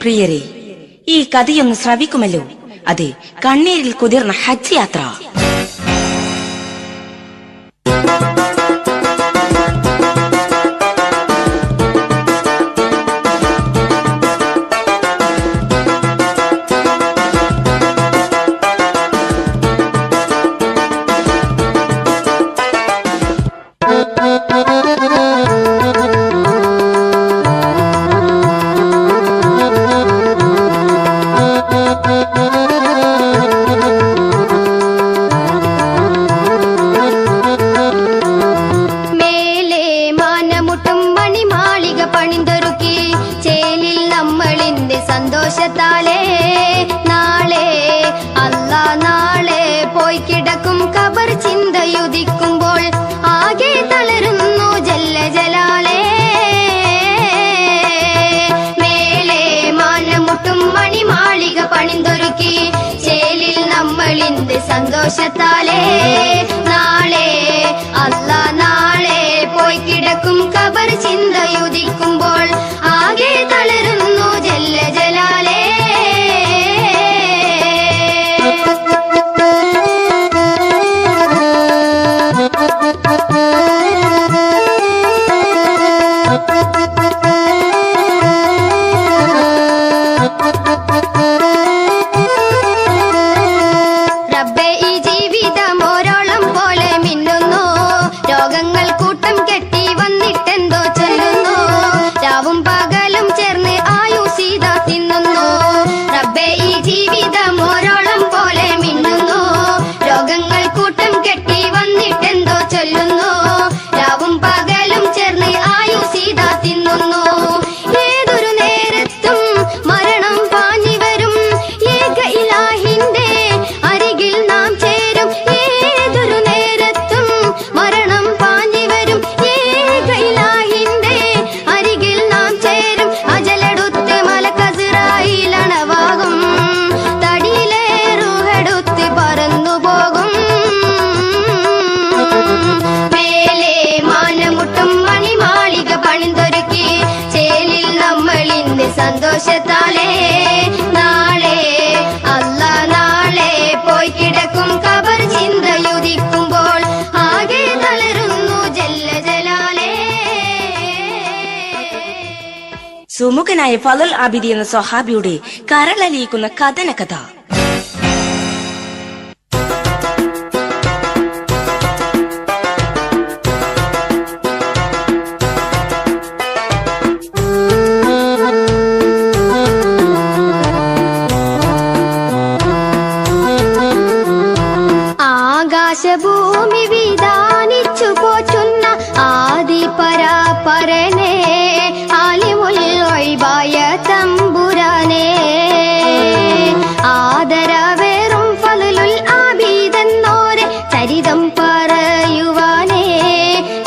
പ്രിയരെ, ഈ കഥയൊന്ന് ശ്രവിക്കുമല്ലോ. അതെ, കണ്ണീരിൽ കുതിർന്ന ഹജ്ജ് യാത്ര. സന്തോഷത്താലേ നാളെ അല്ലാ നാളെ പോയി കിടക്കും ഖബർ ചിന്തയുദിക്കുമ്പോൾ ആകെ തളരുന്നു ജല്ല ജലാലേ. മേലെ മാനമുട്ടും മണിമാളിക പണിന്തൊരുക്കി ചേലിൽ നമ്മളിന്ത് സന്തോഷത്താലേ നാളെ അല്ലാ നാളെ പോയി കിടക്കും ഖബർ ചിന്തയുദിക്കുമ്പോൾ ആകെ തളരുന്നു ജല്ല ജലാലേ. റബ്ബേ, ഈ ജീവിതം ഓരോളം പോലെ മിന്നുന്നു. രോഗങ്ങൾ കൂട്ടം കെട്ടി വന്നിട്ടെന്തോ ചൊല്ലുന്നു. രാവും പകലും ചേർന്ന് ആയുസീത തിന്നുന്നു. റബ്ബേ, ഈ ജീവിതം ഓരോളം പോലെ മിന്നുന്നു. രോഗങ്ങൾ കൂട്ടം കെട്ടി വന്നിട്ടെന്തോ ചൊല്ലുന്നു. രാവും പകലും ചേർന്ന് ആയുസീത തിന്നുന്നു. ഏതൊരു നേരത്തും മരണം പാഞ്ഞു വരും. ഏക ഇലാഹിന്റെ അരികിൽ നാം ചേരും. ഏതൊരു നേരത്തും മരണം പാഞ്ഞു വരും. ഏക ഇലാഹിന്റെ അരികിൽ നാം ചേരും. അജലെടുത്ത് മലക്കസിറായിൽ അണവാകും. തടിയിലെ റൂഹെടുത്ത് പറന്നു പോകും. മേലെ മാനമുട്ടും മണിമാളിക പണിന്തൊരുക്കി ചേലിൽ നമ്മളിന്ന് സന്തോഷത്താലേ നാളെ അല്ലാ നാളെ പോയി കിടക്കും ഖബർ ചിന്തയുദിക്കുമ്പോൾ ആകെ തളരുന്നു ജല്ല ജലാലേ. സുമുഖനായ ഫളുൽ ആബിദി എന്ന സ്വഹാബിയുടെ കരളലിയിക്കുന്ന കഥന കഥ. ആകാശഭൂമി വിധാനിച്ചു പോറ്റുന്ന ആദി പരാപരനെ ആലിമുൽ ഗൈബായ തമ്പുരാനെ. ആദരവേറും ഫളുൽ ആബിദെന്നോരെ ചരിതം പറയുവാനേ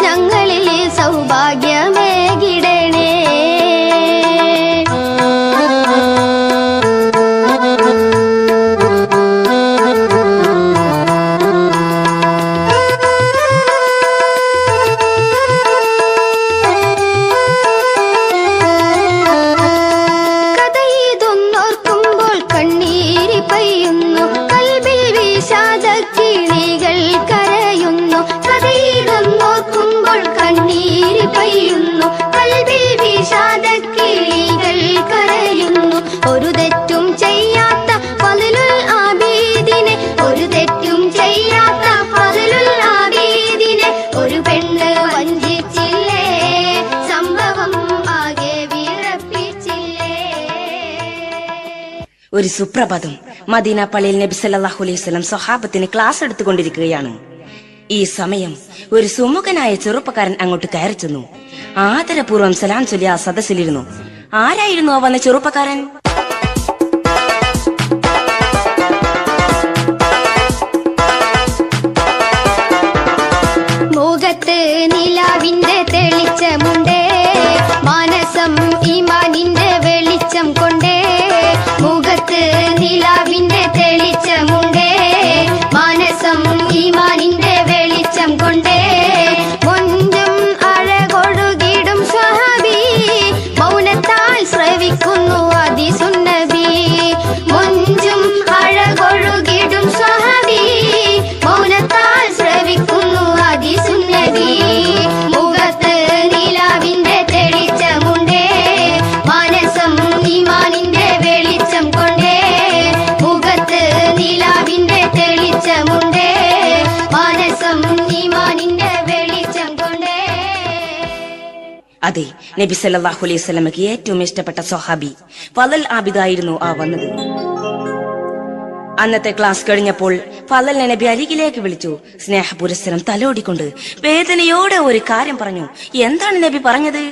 ഞങ്ങളിൽ സൗഭാഗ്യമേകിടണേ. കഥയിതൊന്നോർക്കുമ്പോൾ കണ്ണീരി പെയ്യുന്നു. കൽബിൽ വിഷാദ കിളികൾ കരയുന്നു. കഥയിതൊന്നോർക്കുമ്പോൾ കണ്ണീരി പെയ്യുന്നു. കൽബിൽ വിഷാദ കിളികൾ കരയുന്നു. ഒരു തെറ്റും ചെയ്യാത്ത ഫളുൽ ആബിദിനെ, ഒരു തെറ്റും ചെയ്യാത്ത ഫളുൽ ആബിദിനെ ഒരു പെണ്ണ് വഞ്ചിച്ചില്ലേ. സംഭവം ആകെ വിറപ്പിച്ചില്ലേ. ഒരു സുപ്രഭാതം മദീന പള്ളിയിൽ നബി സല്ലല്ലാഹു അലൈഹി വസല്ലം സ്വഹാബത്തിന് ക്ലാസ് എടുത്തുകൊണ്ടിരിക്കുകയാണ്. ഈ സമയം ഒരു സുമുഖനായ ചെറുപ്പക്കാരൻ അങ്ങോട്ട് കയറി ചെന്നു. ആദരപൂർവ്വം സലാം ചൊല്ലി ആ സദസ്സിലിരുന്നു. ആരായിരുന്നു ആ വന്ന ചെറുപ്പക്കാരൻ? മുഖത്ത് നിലാവിന്റെ തെളിച്ചമുണ്ടേ. മനസം ഈമാനിന്റെ വെളിച്ചം കൊണ്ടേ. മുഖത്ത് നിലാവിന്റെ തെളിച്ചമുണ്ടേ. മനസം ഈമാനിന്റെ വെളിച്ചം കൊണ്ടേ. മൊഞ്ചും അഴകൊഴുകിടും സ്വഹാബി മൗനത്താൽ ശ്രവിക്കുന്നു അതിശ അതെ, നബി സല്ലല്ലാഹു അലൈഹി വസല്ലമക്ക് ഏറ്റവും ഇഷ്ടപ്പെട്ട സ്വഹാബി ഫളൽ ആബിദായിരുന്നു ആ വന്നത്. അന്നത്തെ ക്ലാസ് കഴിഞ്ഞപ്പോൾ ഫളലിനെ നബി അരികിലേക്ക് വിളിച്ചു. സ്നേഹപുരസ്സരം തലോടിക്കൊണ്ട് വേദനയോടെ ഒരു കാര്യം പറഞ്ഞു. എന്താണ് നബി പറഞ്ഞത്?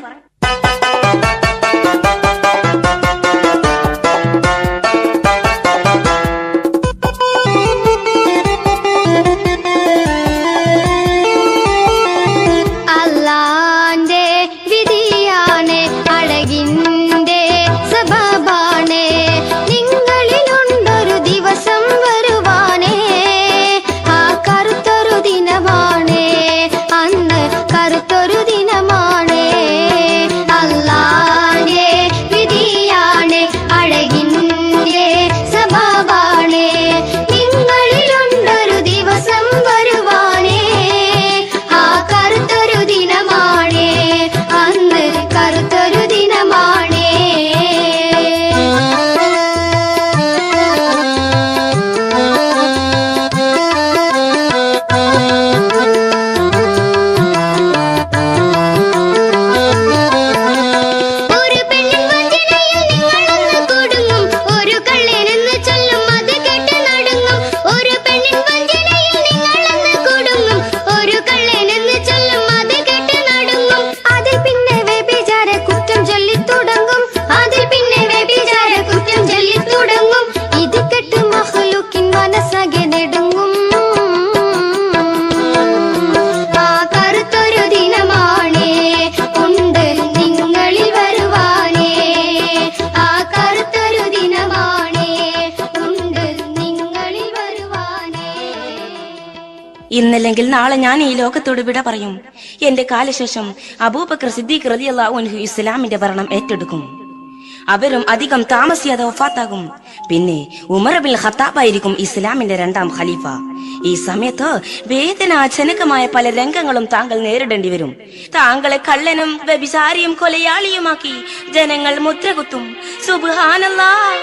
ഇന്നല്ലെങ്കിൽ നാളെ ഞാൻ ഈ ലോകത്തോട് വിട പറയും. എന്റെ കാലശേഷം അബൂബക്കർ സിദ്ദീഖ് റളിയല്ലാഹു അൻഹു ഇസ്ലാമിന്റെ ഭരണം ഏറ്റെടുക്കും. അവരും അധികം താമസിയാതെ വഫാത്താകും. പിന്നെ ഉമർ ബിൻ ഖത്താബ് ആയിരിക്കും ഇസ്ലാമിന്റെ 2ാം ഖലീഫ. ഈ സമയത്ത് വേദനാജനകമായ പല രംഗങ്ങളും താങ്കൾ നേരിടേണ്ടി വരും. താങ്കളെ കള്ളനും വ്യഭിചാരിയും കൊലയാളിയുമാക്കി ജനങ്ങൾ മുദ്രകുത്തും. സുബ്ഹാനല്ലാഹ്,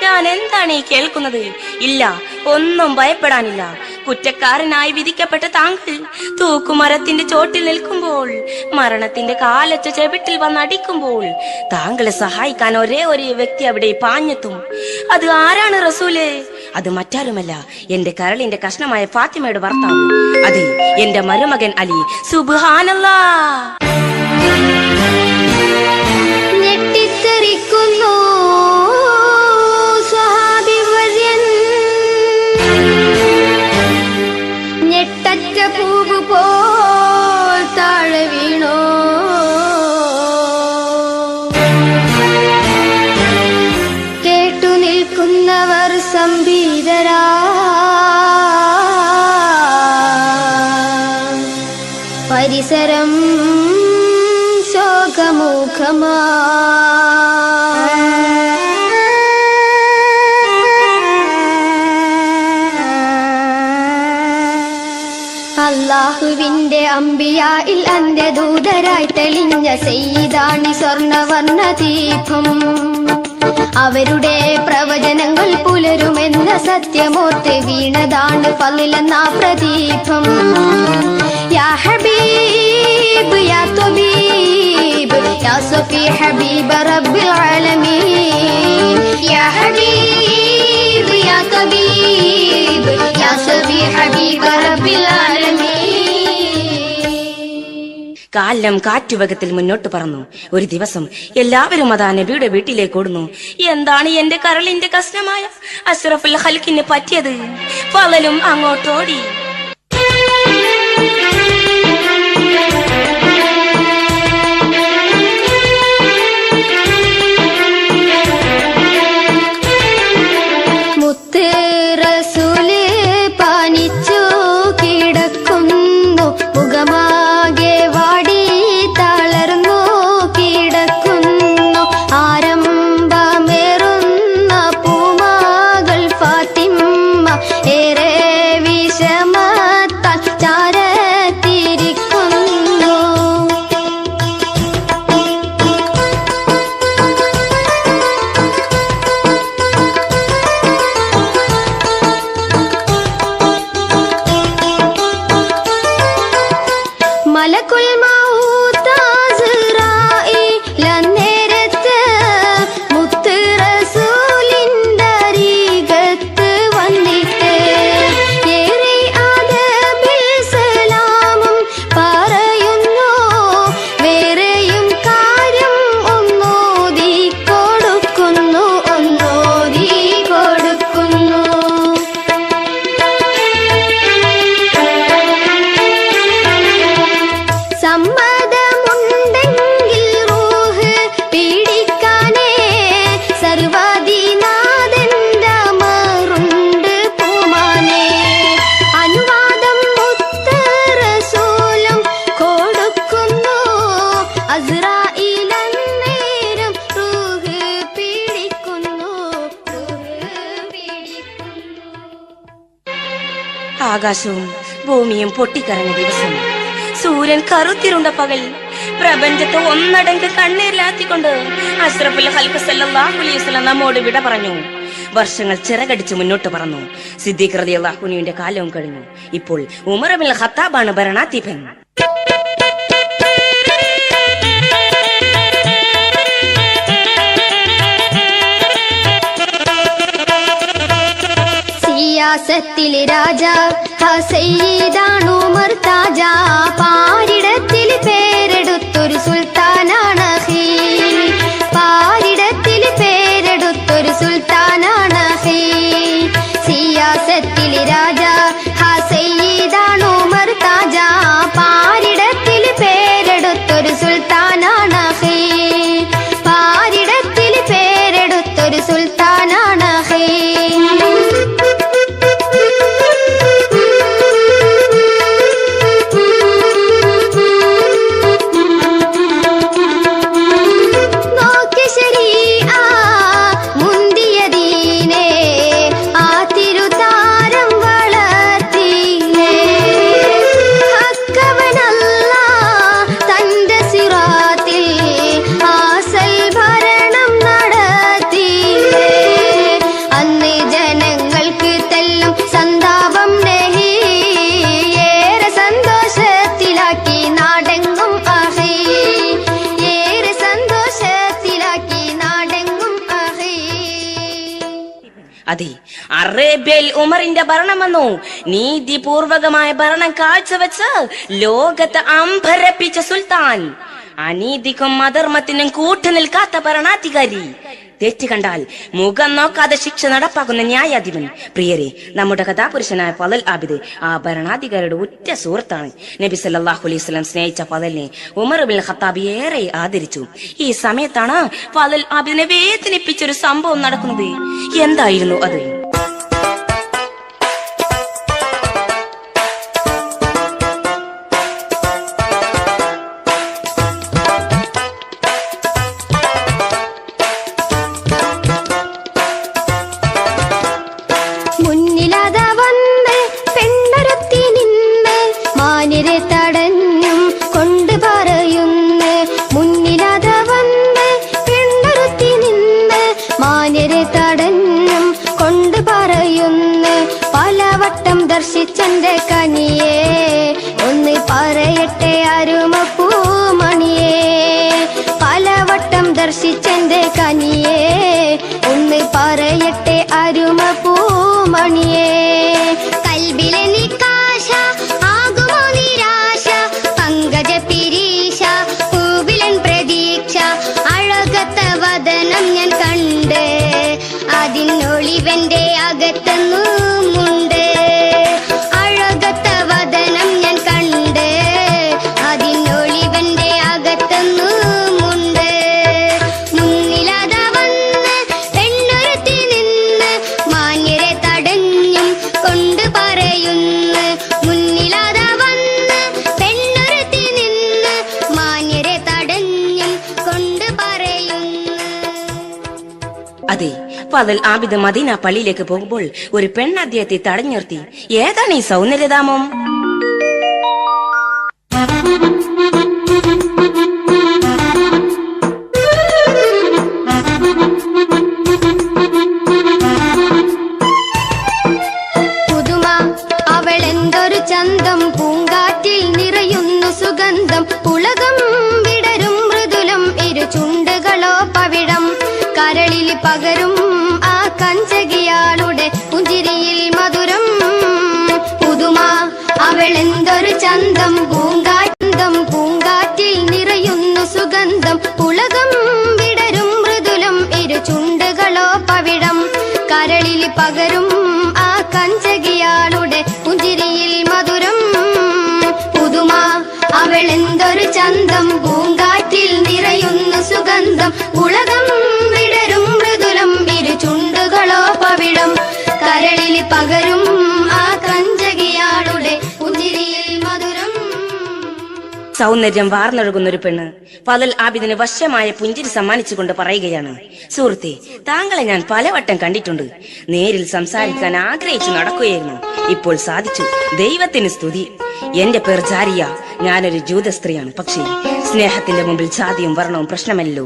ഞാൻ എന്താണ് ഈ കേൾക്കുന്നത്? ഇല്ല, ഒന്നും ഭയപ്പെടാനില്ല. കുറ്റക്കാരനായി വിധിക്കപ്പെട്ട താങ്കൾ തൂക്കുമരത്തിന്റെ ചോട്ടിൽ നിൽക്കുമ്പോൾ, മരണത്തിന്റെ കാലച്ച ചെവിട്ടിൽ വന്നടിക്കുമ്പോൾ താങ്കളെ സഹായിക്കാൻ ഒരേ ഒരു വ്യക്തി അവിടെ പാഞ്ഞെത്തും. അത് ആരാണ് റസൂലേ? അത് മറ്റാരുമല്ല, എന്റെ കരളിന്റെ കഷ്ണമായ ഫാത്തിമയുടെ ഭർത്താവ്, അതെ, എന്റെ മരുമകൻ അലി. സുബ്ഹാനല്ലാഹ്. ഞെട്ടിത്തെറിക്കുന്നു ഞെട്ടറ്റ പൂവ് പോൽ താഴെ വീണോ. കേട്ടു നിൽക്കുന്നവർ സംഭീതരാ. പരിസരം ശോകമുഖമാ. അല്ലാഹുവിന്റെ അമ്പിയായിൽ അന്ത്യദൂതരായി തെളിഞ്ഞ സയ്യിദാണി സ്വർണവർണ്ണ ദീപം. അവരുടെ പ്രവചനങ്ങൾ പുലരുമെന്ന സത്യമോർത്ത് വീണതാണ് ഫളിലെന്ന പ്രദീപം. യാ ഹബീബ് യാ തബീബ് യാ സഫി ഹബീബ് റബ്ബിൽ ആലമീൻ. യാ ഹബീബ് യാ തബീബ് യാ സഫി ഹബീബ് റബ്ബിൽ ആലമീൻ. കാലം കാറ്റുവേഗത്തിൽ മുന്നോട്ട് പറന്നു. ഒരു ദിവസം എല്ലാവരും അതാ നബിയുടെ വീട്ടിലേക്ക് ഓടുന്നു. എന്താണ് എന്റെ കരളിന്റെ കഷ്ണമായ അഷ്റഫുൽ ഖൽഖിന് പറ്റിയത്? ഫളലും അങ്ങോട്ടോടി. മുത്ത് റസൂല് പാനിച്ചു കിടക്കുന്നു, മുഖമാകെ വാടി തളർന്നു കിടക്കുന്നു. ആരംഭമേറുന്ന പൂമാകൾ ഫാത്തിമ ഏറെ വിഷമ ആകാശവും ഭൂമിയും പൊട്ടിക്കരഞ്ഞ ദിവസം, സൂര്യൻ കറുത്തിരുണ്ട പകൽ, പ്രപഞ്ചത്തെ ഒന്നടങ്ക് കണ്ണീരിലാത്തിക്കൊണ്ട് അഷ്റഫുൽ ഖൽഖ് സല്ലല്ലാഹു അലൈഹി വസല്ലം നമ്മോട് വിട പറഞ്ഞു. വർഷങ്ങൾ ചിറകടിച്ച് മുന്നോട്ട് പറന്നു. സിദ്ദീഖ് റളിയല്ലാഹു അൻഹുവിന്റെ കാലവും കഴിഞ്ഞു. ഇപ്പോൾ ഉമർ ഇബ്നുൽ ഖത്താബാണ് ഭരണാധിപൻ. സിയാസത്തിലെ രാജാ സയ്യിദാണ് ഉമർ താജ, പാരിടത്തിൽ പേരെടുത്തൊരു സുൽത്താനാണ് ഹീ, പാരിടത്തിൽ പേരെടുത്തൊരു സുൽത്താനാണ് ഹീ. സിയാസത്തിലെ രാജാ സയ്യിദാണ് ഉമർ താജ, പാരിടത്തിൽ പേരെടുത്തൊരു സുൽത്താനാണ് ഹീ, പാരിടത്തിൽ പേരെടുത്തൊരു സുൽത്താനാണ് ഹീ. അതെ, അറേബ്യയിൽ ഉമറിന്റെ ഭരണം വന്നു. നീതിപൂർവകമായ ഭരണം കാഴ്ചവെച്ച് ലോകത്തെ അമ്പരപ്പിച്ച സുൽത്താൻ, അനീതിക്കും അധർമ്മത്തിനും കൂട്ടുനിൽക്കാത്ത ഭരണാധികാരി, തെറ്റ് കണ്ടാൽ മുഖം നോക്കാതെ ശിക്ഷ നടപ്പാക്കുന്ന ന്യായാധിപൻ. പ്രിയരെ, നമ്മുടെ കഥാപുരുഷനായ ഫളൽ ആബിദ് ആ ഭരണാധികാരിയുടെ ഉറ്റ സുഹൃത്താണ്. നബി സല്ലല്ലാഹു അലൈഹി വസല്ലം സ്നേഹിച്ച ഫളലിനെ ഉമർ ഇബ്നുൽ ഖത്താബ് ഏറെ ആദരിച്ചു. ഈ സമയത്താണ് ഫളൽ ആബിദിനെ വേദനിപ്പിച്ചൊരു സംഭവം നടക്കുന്നത്. എന്തായിരുന്നു അത്? ദർശിച്ചന്റെ കനിയേ ഒന്ന് പറയട്ടെ അരുമപ്പൂമണിയേ, പലവട്ടം ദർശിച്ചന്റെ കനിയേ ഒന്ന് പറയട്ടെ അരുമപ്പൂമണിയേ. കൽബിലെ നിക്കാശ ആകുമോ നിരാശ, പങ്കജ പിരീശ പൂവിലൻ പ്രതീക്ഷ, അഴകത്ത വദനം ഞാൻ കണ്ട് അതിനൊളിവന്റെ അകത്തുന്നുമുണ്ട്, അതെ, ഫളൽ ആബിദ് മദീന പള്ളിയിലേക്ക് പോകുമ്പോൾ ഒരു പെണ്ണ് അദ്ദേഹത്തെ തടഞ്ഞു നിർത്തി. ഏതാണ് ഈ സൗന്ദര്യധാമം? പുതുമ അവളെന്തൊരു ചന്തം, പൂങ്കാറ്റിൽ നിറയുന്നു സുഗന്ധം, ഉലകം വിടരും മൃദുലം ഇരു ചുണ്ടുകളോ പവിഴം, കരളിൽ പകരും ആ കഞ്ചകിയാളുടെ പുഞ്ചിരിയിൽ മധുരം. പുതുമ അവളെന്തൊരു ചന്തം, പൂങ്കാറ്റിൽ നിറയുന്നു സുഗന്ധം, ഉലകം വിടരും മൃദുലം ഇരു ചുണ്ടുകളോ പവിഴം, കരളിൽ പകരും ആ കഞ്ചകിയാളുടെ പുഞ്ചിരിയിൽ മധുരം. പുതുമ അവളെന്തൊരു ചന്തം, പൂങ്കാറ്റിൽ നിറയുന്നു സുഗന്ധം, ഉലകം വിടരും മൃദുലം ഇരു ചുണ്ടുകളോ പവിഴം, കരളിൽ പകരും ആ കഞ്ചകിയാളുടെ പുഞ്ചിരിയിൽ മധുരം. സൗന്ദര്യം വാർന്നൊഴുകുന്ന ഒരു പെണ്ണ് ഫലൽ ആബിദിന് വശ്യമായ പുഞ്ചിരി സമ്മാനിച്ചുകൊണ്ട് പറയുകയാണ്, സുഹൃത്തെ, താങ്കളെ ഞാൻ പലവട്ടം കണ്ടിട്ടുണ്ട്. നേരിൽ സംസാരിക്കാൻ ആഗ്രഹിച്ചു നടക്കുകയായിരുന്നു. ഇപ്പോൾ സാധിച്ചു. ദൈവത്തിന് സ്തുതി. എന്റെ പേർ ജാരിയ. ഞാനൊരു ജൂത സ്ത്രീയാണ്. പക്ഷേ സ്നേഹത്തിന്റെ മുമ്പിൽ ജാതിയും വർണ്ണവും പ്രശ്നമല്ലോ.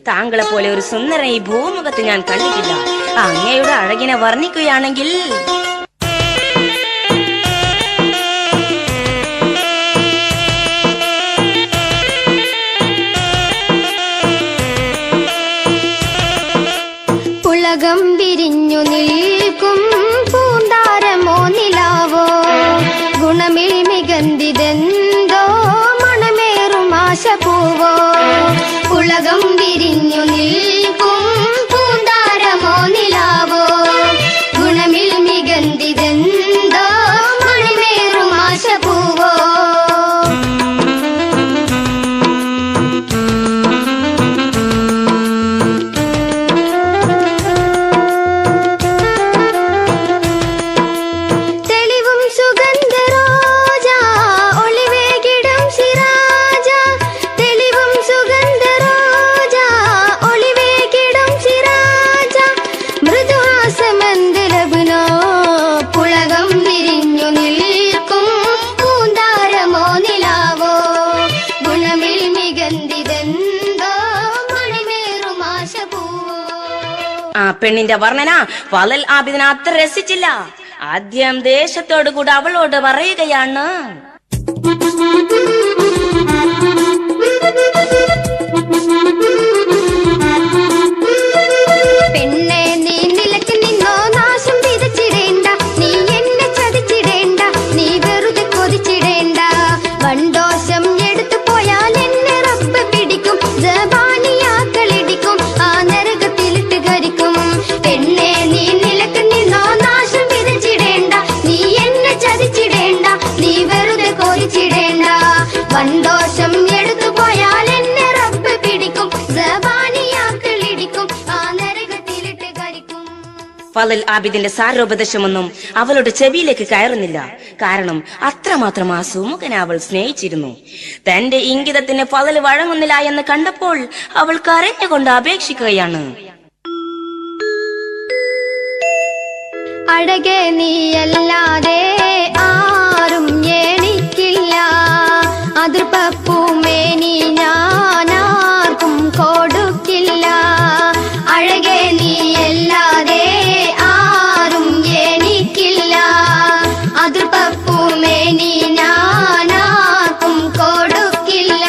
താങ്കളെ പോലെ ഒരു സുന്ദര ഈ ഭൂമുഖത്ത് ഞാൻ കണ്ടിട്ടില്ല. അങ്ങയുടെ അഴകിനെ വർണ്ണിക്കുകയാണെങ്കിൽ പുളകം വിരിഞ്ഞു നിൽക്കും പൂന്താരമോ നിലാവോ, ഗുണമിൽ മികന്തിതെന്തോ മണമേറും ആശപൂവോ. പുളകം വിരിഞ്ഞു നിൽക്കും പൂന്താരമോ നിലാവോ, ഗുണമിൽ മികന്തിതെന്തോ മണമേറും ആശപൂവോ. ആ പെണ്ണിന്റെ വർണ്ണന ഫലൽ ആബിദിനെ അത്ര രസിച്ചില്ല. ആദ്യം ദേശത്തോടു കൂടെ അവളോട് പറയുകയാണ്, പെണ്ണെ നീ നിലക്ക് നിന്നോ നാശം വിതച്ചിടേണ്ട, നീ എന്നെ ചതിച്ചിടേണ്ട, നീ വെറുതെ കൊതിച്ചിടേണ്ട. വണ്ടോശം എടുത്തു പോയാൽ എന്നെ റബ്ബ് പിടിക്കും, ജബാനിയാക്കളിടിക്കും, ആ നരകത്തിലിട്ട് കരിക്കും. പെണ്ണെ നീ നിലക്ക് നിന്നോ നാശം വിതച്ചിടേണ്ട, നീ എന്നെ ചതിച്ചിടേണ്ട, നീ വെറുതെ കൊതിച്ചിടേണ്ട. വണ്ടോശം എടുത്തു പോയാൽ എന്നെ റബ്ബ് പിടിക്കും, ജബാനിയാക്കളിടിക്കും, ആ നരകത്തിലിട്ട് കരിക്കും. ഫലൽ ആബിദിന്റെ സാരോപദേശമൊന്നും അവളുടെ ചെവിയിലേക്ക് കയറുന്നില്ല. കാരണം അത്രമാത്രം ആ സുമുഖനെ അവൾ സ്നേഹിച്ചിരുന്നു. തന്റെ ഇംഗിതത്തിന് ഫലൽ വഴങ്ങുന്നില്ല എന്ന് കണ്ടപ്പോൾ അവൾ കരഞ്ഞുകൊണ്ട് അപേക്ഷിക്കുകയാണ്, അഴകെ നീയല്ലാതെ ആരും എനിക്കില്ല, അതിർപ്പൂമേനി ഞാനാർക്കും കൊടുക്കില്ല. അഴകെ നീയല്ലാതെ ആരും എനിക്കില്ല, അതിർപ്പൂമേനി ഞാനാർക്കും കൊടുക്കില്ല.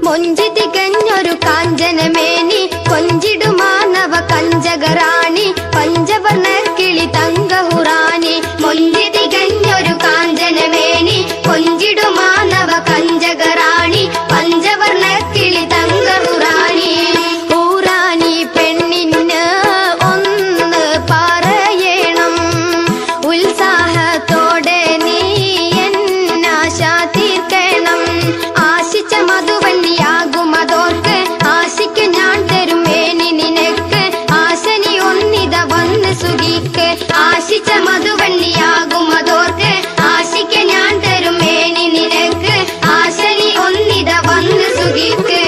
മൊഞ്ചി തികഞ്ഞൊരു കാഞ്ചനമേനി, കൊഞ്ചിടുമാനവ കഞ്ചകറാണി, പഞ്ചവർണ്ണ കിളി തങ്കഹുറാനി. മൊഞ്ചി തികഞ്ഞൊരു കാഞ്ചനമേനി, കൊഞ്ചിടുമാനവ കഞ്ചകറാണി, പഞ്ചവർണ്ണ കിളി തങ്കഹുറാനി. ഹുറാനി പെണ്ണിന് ഒന്ന് പറയണം, ഉത്സാഹത്തോടെ നീ എന്നാശ തീർക്കണം. ആശിച്ച മധുവല്ലിയാകും അതോർക്ക്, ആശിക്ക് ഞാൻ തരും മേനി നിനക്ക്, ആശനി ഒന്നിത വന്ന് സുഖിക്ക്. ആശിച്ച മധുവല്ലിയാകും അതോർക്ക്, ആശിക്ക് ഞാൻ തരും മേനി നിനക്ക്, ആശനി ഒന്നിത വന്ന് സുഖിക്ക്.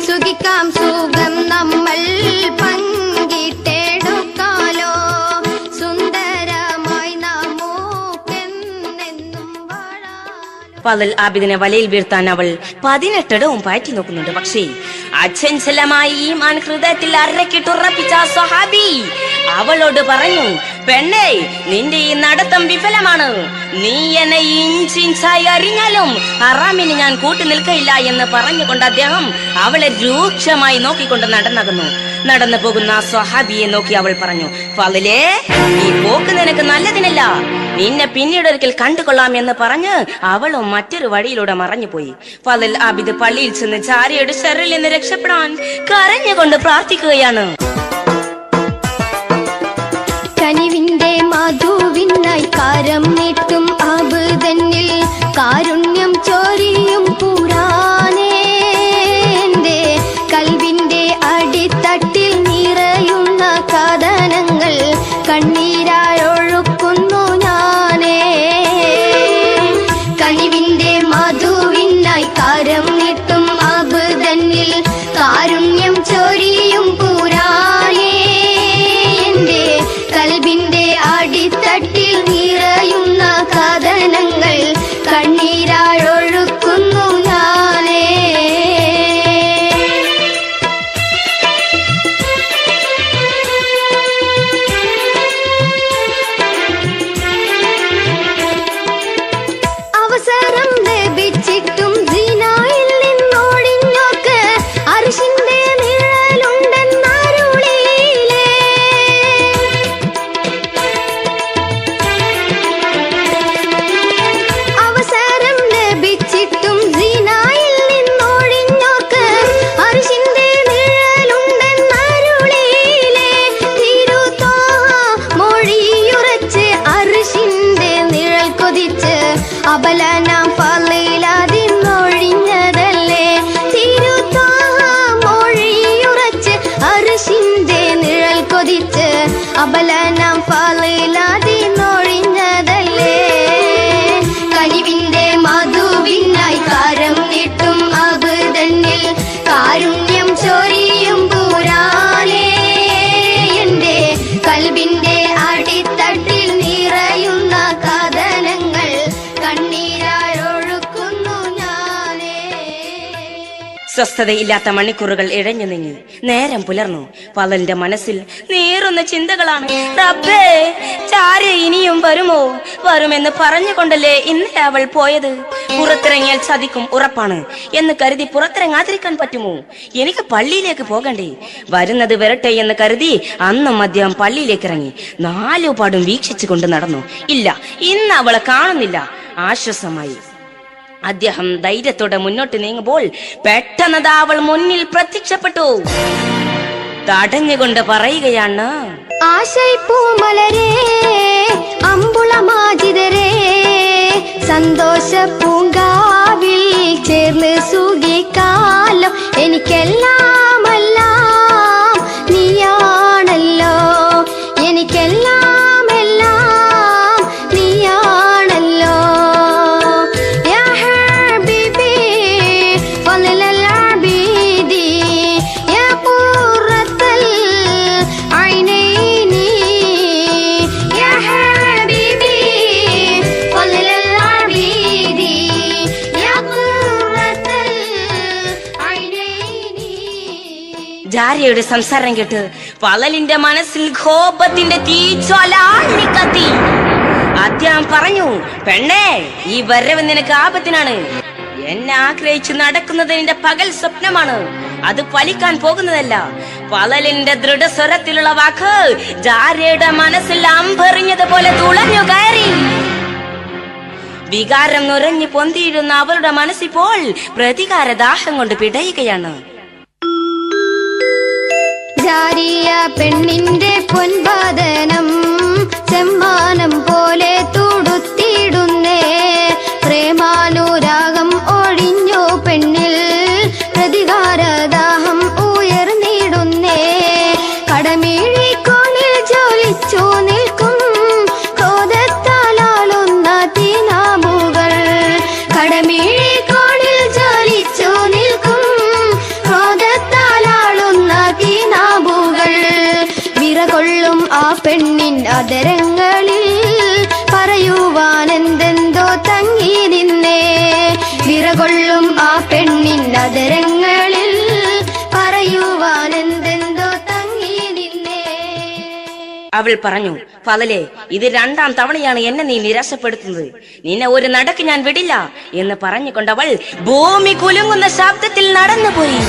സുഖിക്കാം സുഖം നമ്മൾ പങ്കിട്ടെടുക്കാലോ, സുന്ദരമായി നമുക്കെന്നെന്നും വാഴാലോ. ഫലൽ ആബിദിനെ വലയിൽ വീഴ്ത്താൻ അവൾ 18 ഇടവും പാറ്റി നോക്കുന്നുണ്ട്. പക്ഷേ അച്ഛൻസലമായി ഈമാൻ ഹൃദയത്തിൽ അരക്കിട്ടുറപ്പിച്ച സ്വഹാബി അവളോട് പറഞ്ഞു, പെണ്ണേ, നിന്റെ ഈ നടത്തം വിഫലമാണ്. നീ എന്നെ ഇഞ്ചിഞ്ചായി അറിഞ്ഞാലും ഹറാമിന് ഞാൻ കൂട്ടി നിൽക്കയില്ല എന്ന് പറഞ്ഞുകൊണ്ട് അദ്ദേഹം അവളെ രൂക്ഷമായി നോക്കിക്കൊണ്ട് നടന്നു പോകുന്ന സ്വഹാബിയെ നോക്കി അവൾ പറഞ്ഞു, ഫലലേ, ഈ പോക്ക് നിനക്ക് നല്ലതിനല്ല. നിന്നെ പിന്നീട് ഒരിക്കൽ കണ്ടുകൊള്ളാം എന്ന് പറഞ്ഞ് അവളും മറ്റൊരു വഴിയിലൂടെ മറഞ്ഞുപോയി. ഫലൽ ആബിദ് പള്ളിയിൽ ചെന്ന് ജാരിയുടെ ശറിൽ നിന്ന് രക്ഷപ്പെടാൻ കരഞ്ഞുകൊണ്ട് പ്രാർത്ഥിക്കുകയാണ്. കനിവിന്റെ മധുവിനായി കാരം നീട്ടും ആബിദനിൽ കാരുണ്യം ചോരിയും പുരാനേ, കൽവിന്റെ അടി അബലനാം ഫളിലാതിന്നൊഴിഞ്ഞതല്ലേ തിരുത്താമൊഴിയുറച്ച് അർശിന്റെ നിഴൽ കൊതിച്ച് അബലനാം ഫളിലാതിന്നൊഴിഞ്ഞതല്ലേ കനിവിന്റെ മധുവിനായി കാരം നീട്ടും അബ്ദന്നിൽ കാരുണ്യം ചൊരിയും പുരാനേ എന്റെ കൽബിന്റെ അടിത്തട്ടിൽ നിറയുന്ന കഥനങ്ങൾ കണ്ണീരായൊഴുക്കുന്നു ഞാനേ. സ്വസ്ഥതയില്ലാത്ത മണിക്കൂറുകൾ ഇഴഞ്ഞു നീങ്ങി. നേരം പുലർന്നു. പലന്റെ മനസ്സിൽ നേറുന്ന ചിന്തകളാണ്. റബ്ബേ, ചാര ഇനിയും വരുമോ? വരുമെന്ന് പറഞ്ഞുകൊണ്ടല്ലേ ഇന്നലെ അവൾ പോയത്. പുറത്തിറങ്ങിയാൽ ചതിക്കും ഉറപ്പാണ് എന്ന് കരുതി പുറത്തിറങ്ങാതിരിക്കാൻ പറ്റുമോ? എനിക്ക് പള്ളിയിലേക്ക് പോകണ്ടേ? വരുന്നത് വരട്ടെ എന്ന് കരുതി അന്നും അദ്ദേഹം പള്ളിയിലേക്ക് ഇറങ്ങി. 4 പാടും വീക്ഷിച്ചു കൊണ്ട് നടന്നു. ഇല്ല, ഇന്ന് അവളെ കാണുന്നില്ല. ആശ്വാസമായി. അദ്ദേഹം ധൈര്യത്തോടെ മുന്നോട്ട് നീങ്ങുമ്പോൾ പെട്ടെന്ന് അവൾ മുന്നിൽ പ്രത്യക്ഷപ്പെട്ടു. തടഞ്ഞുകൊണ്ട് പറയുകയാണ്, ആശൈപ്പൂമലരേ അമ്പുളമാജിതരേ സന്തോഷ പൂങ്കാവിൽ ചേർന്ന് സുഖിക്കാലോ എനിക്കെല്ലാമെല്ലാം നീയാണല്ലോ എനിക്കെല്ലാമെല്ലാം നീയാണല്ലോ യാ ഹബീബി ഫളലൽ അബീദി യാ ഖുറത്തൽ ഐനൈനി യാ ഹബീബി ഫളലൽ അബീദി യാ ഖുറത്തൽ ഐനൈനി. ജാരിയുടെ സംസാരം കേട്ട് പലലിന്റെ മനസ്സിൽ കോപത്തിന്റെ തീജ്വാല കത്തി. അദ്ദേഹം പറഞ്ഞു, പെണ്ണേ, ഈ വരവ് നിനക്ക് ആപത്തിനാണ്. എന്നെ ആഗ്രഹിച്ചു നടക്കുന്നത് നിന്റെ പകൽ സ്വപ്നമാണ്. അത് ഫലിക്കാൻ പോകുന്നതല്ല. പലലിന്റെ ദൃഢസ്വരത്തിലുള്ള വാക്ക് ജാരിയുടെ മനസ്സിൽ അമ്പെറിഞ്ഞതുപോലെ തുളഞ്ഞു കയറി. വികാരം നുരഞ്ഞു പൊന്തിയിടുന്ന അവളുടെ മനസ്സിപ്പോൾ പ്രതികാരദാഹം കൊണ്ട് പിടയുകയാണ്. ജാരിയ പെണ്ണിന്റെ പൊൻപാദനം ചെമ്മാനം പോലെ തുടുത്തിടുന്നേ പ്രേമാനുരാഗം ഒഴിഞ്ഞു പെണ്ണിൽ പ്രതികാരദാഹം ഉയർന്നിടുന്നേ കടമിഴിക്കോണിൽ ജ്വലിച്ചു നിൽക്കും ക്രോധത്താലാളുന്ന തീനാമ്പുകൾ കടമിഴിക്കോണിൽ ജ്വലിച്ചു നിൽക്കും ക്രോധത്താലാളുന്ന തീനാമ്പുകൾ വിറകൊള്ളും ആ പെണ്ണിൻ അതരങ്ങളിൽ പറയുവാൻ എന്തെന്തോ തങ്ങി നിന്നേ വിറകൊള്ളും ആ പെണ്ണിൻ അതരങ്ങളിൽ പറയുവാൻ എന്തെന്തോ തങ്ങി നിന്നേ. അവൾ പറഞ്ഞു, ഫലലെ, ഇത് 2ാം തവണയാണ് എന്നെ നീ നിരാശപ്പെടുത്തുന്നത്. നിന്നെ ഒരു നടക്ക് ഞാൻ വിടില്ല എന്ന് പറഞ്ഞുകൊണ്ടവൾ ഭൂമി കുലുങ്ങുന്ന ശബ്ദത്തിൽ നടന്നുപോയി.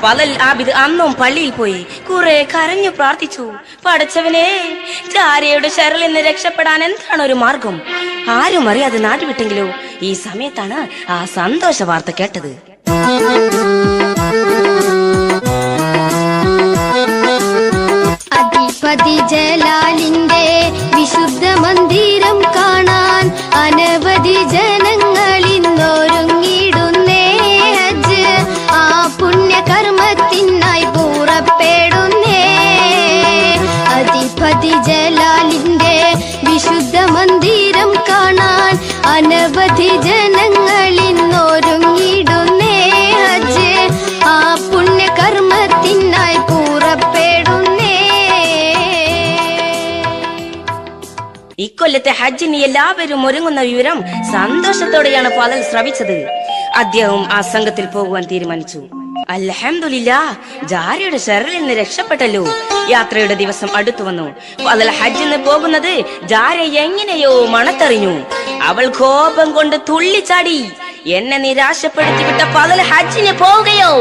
ഫലൽ ആബിദ് അന്നും പള്ളിയിൽ പോയി കുറെ കരഞ്ഞു പ്രാർത്ഥിച്ചു. പടച്ചവനെ, ജാരിയുടെ ശരളിൽ നിന്ന് രക്ഷപ്പെടാൻ എന്താണ് ഒരു മാർഗം? ആരും അറിയാതെ നാടുവിട്ടെങ്കിലോ? ഈ സമയത്താണ് ആ സന്തോഷ വാർത്ത കേട്ടത്. അധിപതി ജലാലിന്റെ വിശുദ്ധ മന്ദിരം കാണാൻ അനവധി ജനങ്ങൾ ഇന്നൊരുങ്ങിടുന്നേ ഹജ്ജ് ആ പുണ്യകർമ്മത്തിനായി പുറപ്പെടുന്നേ. അധിപതി ജലാലിന്റെ വിശുദ്ധ മന്ദിരം കാണാൻ അനവധി ജനങ്ങൾ ഇന്നൊരുങ്ങിടുന്നേ ഹജ്ജ് ആ പുണ്യകർമ്മത്തിനായി പുറപ്പെടുന്നേ. ഇക്കൊല്ലത്തെ ഹജ്ജിന് എല്ലാവരും ഒരുങ്ങുന്ന വിവരം സന്തോഷത്തോടെയാണ് ഫലൽ ശ്രവിച്ചത്. അദ്ദേഹം ആ സംഘത്തിൽ പോകുവാൻ തീരുമാനിച്ചു. അൽഹംദുലില്ലാഹ്, ജാരിയുടെ ശരളിൽ നിന്ന് രക്ഷപ്പെട്ടല്ലോ. യാത്രയുടെ ദിവസം അടുത്തു വന്നു. ഫലൽ ഹജ്ജിന് പോകുന്നത് ജാര എങ്ങനെയോ മണത്തറിഞ്ഞു. അവൾ കോപം കൊണ്ട് തുള്ളിച്ചാടി. എന്നെ നിരാശപ്പെടുത്തി വിട്ട ഫലൽ ഹജ്ജിന് പോവുകയോ?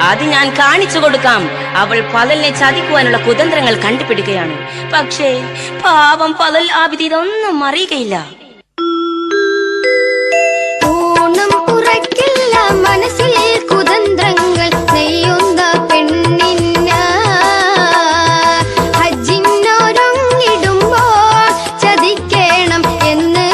അത് ഞാൻ കാണിച്ചു കൊടുക്കാം. അവൾ ഫലലിനെ ചതിക്കുവാനുള്ള കുതന്ത്രങ്ങൾ കണ്ടുപിടിക്കുകയാണ്. പക്ഷേ പാവം ഫലൽ ആബിദ് ഇതൊന്നും അറിയുകയില്ല. ഊണം ഉറക്കില്ല മനസ്സിൽ കുതന്ത്രങ്ങൾ നെയ്യുന്ന പെണ്ണിന് ഹജ്ജിനൊരുങ്ങിടുമ്പോൾ ചതിക്കണം എന്ന്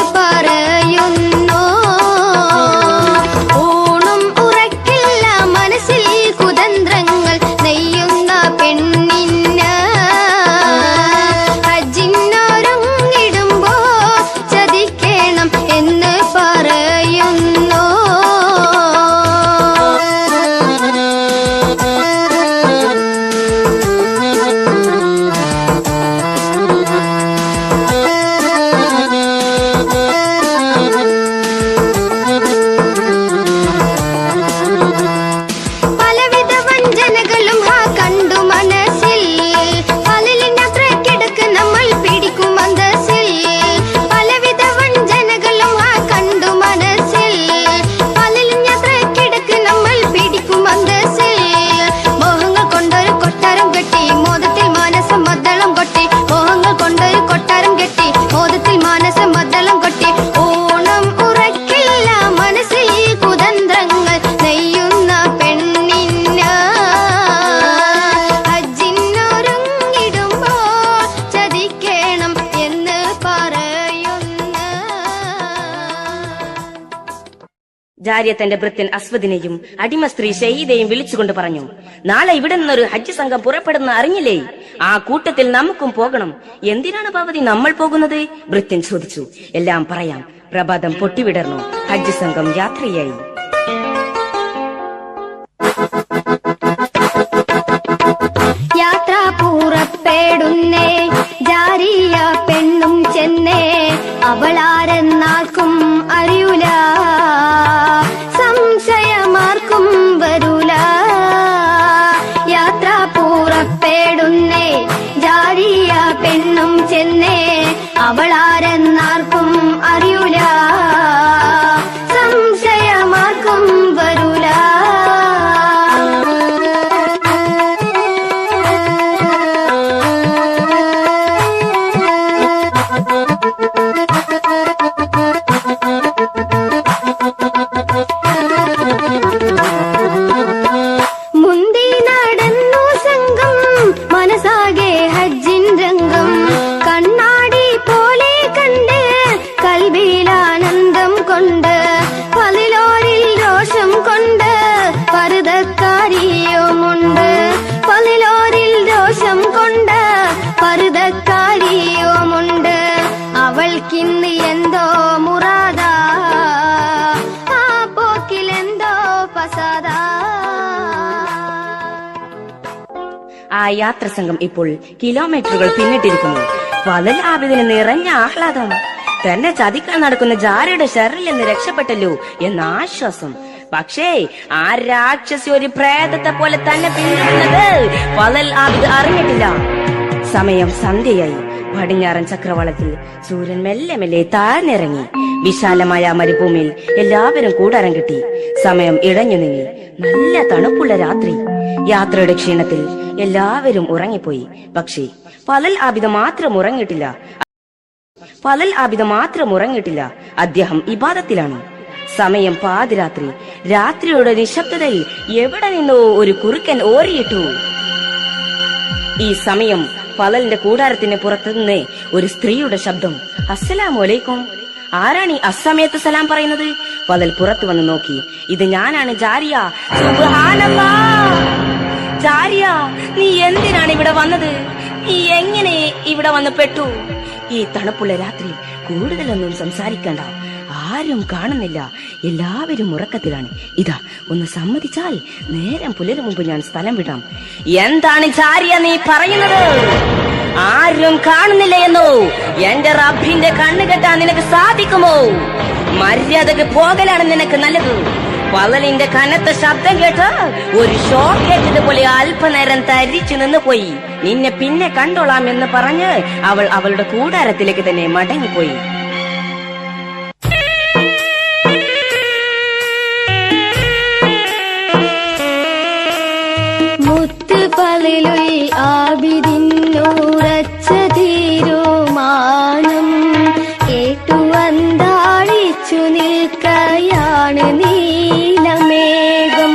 ജാരിയ തന്റെ ഭൃത്യൻ അസ്വദിനെയും അടിമ സ്ത്രീ ഷഹീദയെയും വിളിച്ചുകൊണ്ട് പറഞ്ഞു, നാളെ ഇവിടെ നിന്നൊരു ഹജ്ജ് സംഘം പുറപ്പെടുന്ന അറിഞ്ഞില്ലേ? ആ കൂട്ടത്തിൽ നമുക്കും പോകണം. എന്തിനാണ് ഭവതി നമ്മൾ പോകുന്നത്? ഭൃത്യൻ ചോദിച്ചു. എല്ലാം പറയാം. പ്രഭാതം പൊട്ടിവിടർന്നു. ഹജ്ജ് സംഘം യാത്രയായി. യാത്ര പുറപ്പെടുന്നേ, ജാരിയ പെണ്ണും ചെന്നേ, അവളാരെന്നാർക്കും അറിയൂല, സംശയമാർക്കും വരൂല. യാത്ര പുറപ്പെടുന്നേ, ജാരിയ പെണ്ണും ചെന്നേ, അവളാരെന്നാർക്കും അറിയൂല, സംശയമാർക്കും വരൂല. അവൾക്കിന്ന് എന്തോ മുറാദാ, ആ പോക്കിലെന്തോ പസാദാ. ആ യാത്ര സംഘം ഇപ്പോൾ കിലോമീറ്ററുകൾ പിന്നിട്ടിരിക്കുന്നു. ഫലൽ ആബിദിന് നിറഞ്ഞ ആഹ്ലാദം. തന്നെ ചതിക്കാൻ നടക്കുന്ന ജാരിയുടെ ഷെറിൽ നിന്ന് രക്ഷപ്പെട്ടല്ലോ എന്ന ആശ്വാസം. പക്ഷേ ആ രാക്ഷസി ഒരു പ്രേതത്തെ പോലെ തന്നെ പിന്തുടരുന്നത് ഫലൽ ആബിദ് അറിഞ്ഞിട്ടില്ല. സമയം സന്ധ്യയായി. പടിഞ്ഞാറൻ ചക്രവാളത്തിൽ സൂര്യൻ മെല്ലെ മെല്ലെ താഴ്ന്നിറങ്ങി. വിശാലമായ മരുഭൂമിയിൽ എല്ലാവരും കൂടാരം കെട്ടി. സമയം ഇടഞ്ഞു നീങ്ങി. നല്ല തണുപ്പുള്ള രാത്രി. യാത്രയുടെ ക്ഷീണത്തിൽ എല്ലാവരും ഉറങ്ങിപ്പോയി. പക്ഷേ ഫലൽ ആബിദ് മാത്രം ഉറങ്ങിയിട്ടില്ല. അദ്ദേഹം ഇബാദത്തിലാണ്. സമയം പാതിരാത്രി. രാത്രിയുടെ നിശബ്ദതയിൽ എവിടെ നിന്നോ ഒരു കുറുക്കൻ ഓരിയിട്ടു. ഈ സമയം ഫലലിന്റെ കൂടാരത്തിന് പുറത്തുനിന്ന് ഒരു സ്ത്രീയുടെ ശബ്ദം. അസ്സലാമു അലൈക്കും. ആരാണ് ഈ അസമയത്ത് സലാം പറയുന്നത്? ഫലൽ പുറത്തു വന്ന് നോക്കി. ഇത് ഞാനാണ് ജാരിയ. സുബ്ഹാനല്ലാഹ്. ജാരിയ, നീ എന്തിനാണ് ഇവിടെ വന്നത്? നീ എങ്ങനെ ഇവിടെ വന്ന് പെട്ടു? ഈ തണുപ്പുള്ള രാത്രി കൂടുതലൊന്നും സംസാരിക്കണ്ട. ആരും കാണുന്നില്ല. എല്ലാവരും ഉറക്കത്തിലാണ്. ഇതാ, ഒന്ന് സമ്മതിച്ചാൽ നേരം പുലരും മുമ്പ് ഞാൻ സ്ഥലം വിടാം. എന്താണ് ജാരിയ നീ പറയുന്നത്? ആരും കാണുന്നില്ല എന്നോ? എന്റെ റബ്ബിന്റെ കണ്ണ് കെട്ടാൻ നിനക്ക് സാധിക്കുമോ? മര്യാദക്ക് പോകലാണ് നിനക്ക് നല്ലത്. ഫലലിന്റെ കനത്ത ശബ്ദം കേട്ട് ഒരു ഷോക്കേറ്റതുപോലെ അല്പനേരം തരിച്ചു നിന്ന് പോയി. നിന്നെ പിന്നെ കണ്ടോളാം എന്ന് പറഞ്ഞ് അവൾ അവളുടെ കൂടാരത്തിലേക്ക് തന്നെ മടങ്ങിപ്പോയി. മുത്തുപലിലുൽ ആബിദിനുറച്ച തീരുമാനം കേട്ടു അന്താളിച്ചു നിൽക്കയാണ് നീലമേഘം.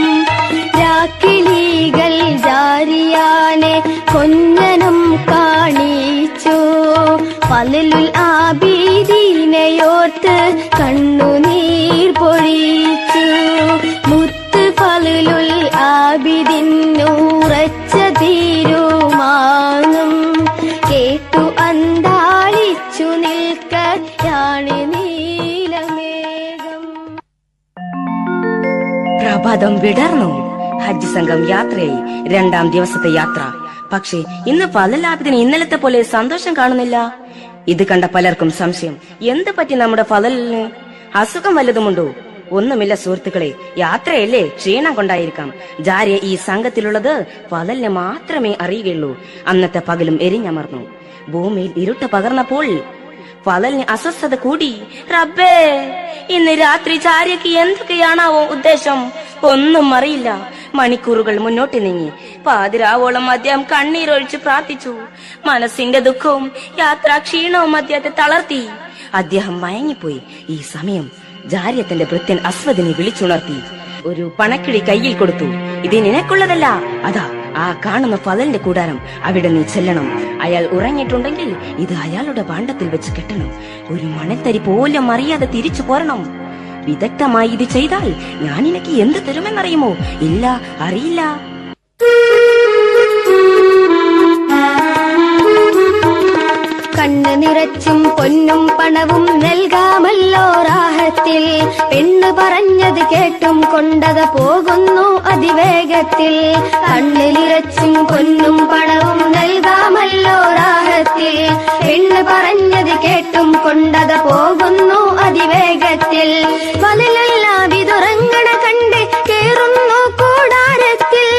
രാക്കിളികൾ ജാരിയാനെ കൊഞ്ഞനം കാണിച്ചു. ഫലലുൽ ആബിദിനെയോർത്ത് കണ്ണുനീർ പൊഴിച്ചു. മുത്ത് ഫലലുൽ ആബിദിനുറച്ച തീരുമാനം കേട്ടു അന്താളിച്ചു നിൽക്കയാണ് നീലമേഘം. പ്രഭാതം വിടർന്നു. ഹജ്ജ് സംഘം യാത്രയായി. 2ാം ദിവസത്തെ യാത്ര. പക്ഷേ ഇന്ന് ഫലൽ ആബിദിന് ഇന്നലത്തെ പോലെ സന്തോഷം കാണുന്നില്ല. ഇത് കണ്ട പലർക്കും സംശയം. എന്ത് പറ്റി നമ്മുടെ ഫലലിന്? അസുഖം വല്ലതുമുണ്ടോ? ഒന്നുമില്ല സുഹൃത്തുക്കളെ, യാത്രയല്ലേ, ക്ഷീണം കൊണ്ടായിരിക്കാം. ജാരിയ ഈ സംഘത്തിലുള്ളത് ഫലലിനെ മാത്രമേ അറിയുകയുള്ളൂ. അന്നത്തെ പകലും എരിഞ്ഞമർന്നു. ഭൂമിയിൽ ഇരുട്ട് പകർന്നപ്പോൾ ഫലലിന് അസ്വസ്ഥത കൂടി. റബ്ബേ, ഇന്ന് രാത്രി ജാരിയക്ക് എന്തൊക്കെയാണാവോ ഉദ്ദേശം? ഒന്നും അറിയില്ല. മണിക്കൂറുകൾ മുന്നോട്ട് നീങ്ങി. പാതിരാവോളം അദ്ദേഹം കണ്ണീരൊഴിച്ച് പ്രാർത്ഥിച്ചു. മനസ്സിന്റെ ദുഃഖവും യാത്രാ ക്ഷീണവും അദ്ദേഹത്തെ തളർത്തി. അദ്ദേഹം മയങ്ങിപ്പോയി. ഈ സമയം ജാരിയ തന്റെ ഭൃത്യൻ അസ്വദിനെ വിളിച്ചുണർത്തി. ഒരു പണക്കിഴി കയ്യിൽ കൊടുത്തു. ഇത് നിനക്കുള്ളതല്ല. അതാ ആ കാണുന്ന ഫലലിന്റെ കൂടാരം. അവിടെ നീ ചെല്ലണം. അയാൾ ഉറങ്ങിയിട്ടുണ്ടെങ്കിൽ ഇത് അയാളുടെ ഭാണ്ഡത്തിൽ വെച്ച് കെട്ടണം. ഒരു മണത്തരി പോലും അറിയാതെ തിരിച്ചു പോരണം. വിദഗ്ധമായി ഇത് ചെയ്താൽ ഞാൻ നിനക്ക് എന്ത് തരുമെന്നറിയുമോ? ഇല്ല, അറിയില്ല. കണ്ണ് നിറച്ചും പൊന്നും പണവും നൽകാമല്ലോ റാഹത്തിൽ. പെണ്ണ് പറഞ്ഞത് കേട്ടും കൊണ്ടത് പോകുന്നു അതിവേഗത്തിൽ. കണ്ണ് നിറച്ചും പൊന്നും പണവും നൽകാമല്ലോ റാഹത്തിൽ. പെണ്ണ് പറഞ്ഞത് കേട്ടും കൊണ്ടത് പോകുന്നു അതിവേഗത്തിൽ. വലലെല്ലാം വിതുറങ്ങണ കണ്ട് കേറുന്നു കൂടാരത്തിൽ.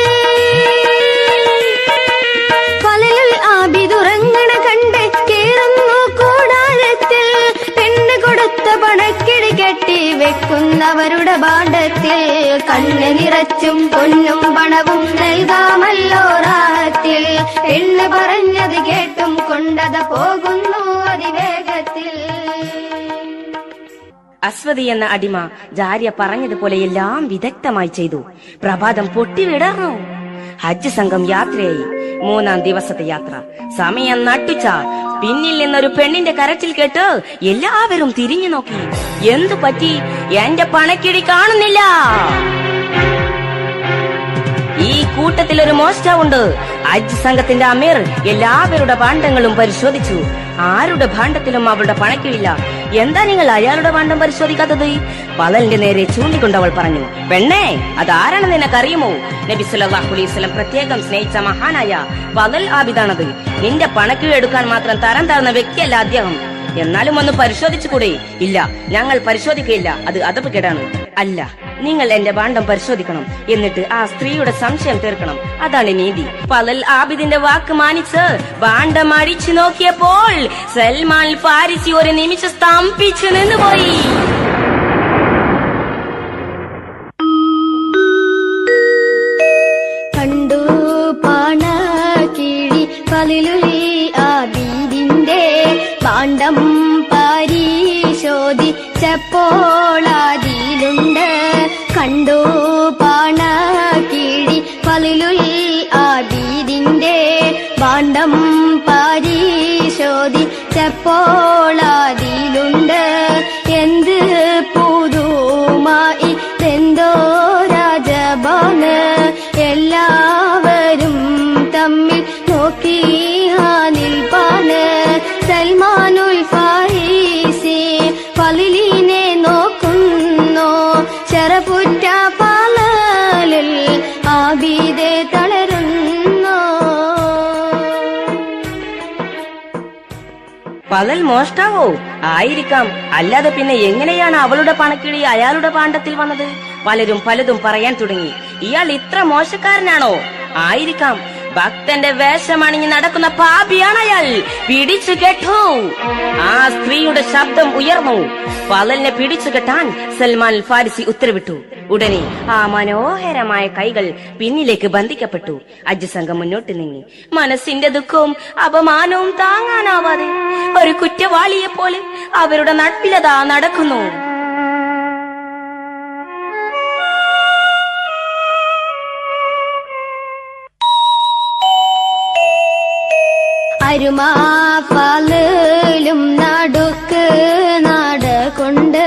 വലലിൽ ആബിതുറങ്ങണ കണ്ട് കേറുന്നു കൂടാരത്തിൽ. പെണ്ണ് കൊടുത്ത പണക്കിടി കെട്ടി വെക്കുന്നവരുടെ ഭാണ്ഡത്തിൽ. കണ്ണ് നിറച്ചും പൊന്നും പണവും നൽകാമല്ലോ റാഹത്തിൽ. പെണ്ണ് പറഞ്ഞത് കേട്ടും കൊണ്ടത് പോകുന്നു അതിവേഗത്തിൽ. അസ്വദി എന്ന അടിമ ജാരിയ പറഞ്ഞതുപോലെ എല്ലാം വിദഗ്ധമായി ചെയ്തു. പ്രഭാതം പൊട്ടിവിടർന്നു. ഹജ്ജ് സംഘം യാത്രയായി. 3-ാം ദിവസത്തെ യാത്ര. സമയം നട്ടുച്ച. പിന്നിൽ നിന്നൊരു പെണ്ണിന്റെ കരച്ചിൽ കേട്ട് എല്ലാവരും തിരിഞ്ഞു നോക്കി. എന്തു പറ്റി? എന്റെ പണക്കിടി കാണുന്നില്ല. ഈ കൂട്ടത്തിൽ ഒരു മോഷ്ടാവുണ്ട്. ഹജ്ജ് സംഘത്തിന്റെ അമീർ എല്ലാവരുടെ ഭാണ്ഡങ്ങളും പരിശോധിച്ചു. ആരുടെ ഭാണ്ഡത്തിലും അവളുടെ പണക്കിടില്ല. എന്താ നിങ്ങൾ അയാളുടെ ഭാണ്ഡം പരിശോധിക്കാത്തത്? പലലിന്റെ നേരെ ചൂണ്ടിക്കൊണ്ട് അവൾ പറഞ്ഞു, പെണ്ണേ, അതാരാണെന്ന് നിനക്കറിയുമോ? നബി സല്ലല്ലാഹു അലൈഹി വസല്ലം പ്രത്യേകം സ്നേഹിച്ച മഹാനായ പലൽ ആബിദാണത്. നിന്റെ പണക്കിഴി എടുക്കാൻ മാത്രം തരം താഴ്ന്ന വ്യക്തിയല്ല അദ്ദേഹം. എന്നാലും ഒന്ന് പരിശോധിച്ചുകൂടെ? ഇല്ല, ഞങ്ങൾ പരിശോധിക്കയില്ല, അത് അദബ് കേടാണ്. അല്ല, നിങ്ങൾ എന്റെ ഭാണ്ഡം പരിശോധിക്കണം, എന്നിട്ട് ആ സ്ത്രീയുടെ സംശയം തീർക്കണം. അതാണ് നീതി. പലൽ ആബിദിന്റെ വാക്ക് മാനിച്ച് ഭാണ്ഡം അടിച്ചു നോക്കിയപ്പോൾ സൽമാൻ ഫാരിസി ഒരു നിമിഷം സ്തംഭിച്ചു നിന്നുപോയി. കണ്ടു പണക്കിഴി പലലുൽ ആബിദിന്റെ ഭാണ്ഡം പരിശോധിച്ചപ്പോൾ അതിലുണ്ട്. കണ്ടു പണക്കിഴി പലലുൽ ആബിദിന്റെ ഭാണ്ഡം പരിശോധിച്ചപ്പോൾ അതിലുണ്ട്. എന്ത് പുതുമായി എന്തോ രാജബാണ്. എല്ലാവരും തമ്മിൽ നോക്കി നിൽപ്പാണ്. സൽമാനുൽ ഫാരിസി പലലിനെ നോക്കുന്നു. ശരപുറ്റ പലലിൽ ആബിദെ തളരുന്നു. പലൽ മോഷ്ടാവോ? ആയിരിക്കാം. അല്ലാതെ പിന്നെ എങ്ങനെയാണ് അവളുടെ പണക്കിഴി അയാളുടെ ഭാണ്ഡത്തിൽ വന്നത്? പലരും പലതും പറയാൻ തുടങ്ങി. ഇയാൾ ഇത്ര മോശക്കാരനാണോ? ആയിരിക്കാം. ഭക്തന്റെ വേഷമണിഞ്ഞ് നടക്കുന്ന പാപിയാണ് അയാൾ. പിടിച്ചു കെട്ടു. ആ സ്ത്രീയുടെ ശബ്ദം ഉയർന്നു. പലലിനെ പിടിച്ചു കെട്ടാൻ സൽമാൻ ഫാരിസി ഉത്തരവിട്ടു. ഉടനെ ആ മനോഹരമായ കൈകൾ പിന്നിലേക്ക് ബന്ധിക്കപ്പെട്ടു. ഹജ്ജ് സംഘം മുന്നോട്ട് നീങ്ങി. മനസ്സിന്റെ ദുഃഖവും അപമാനവും താങ്ങാനാവാതെ ഒരു കുറ്റവാളിയെ പോലെ അവരുടെ നട്പിലതാ നടക്കുന്നു. അരുമാ പലലും നടുക്ക് നടകൊണ്ട്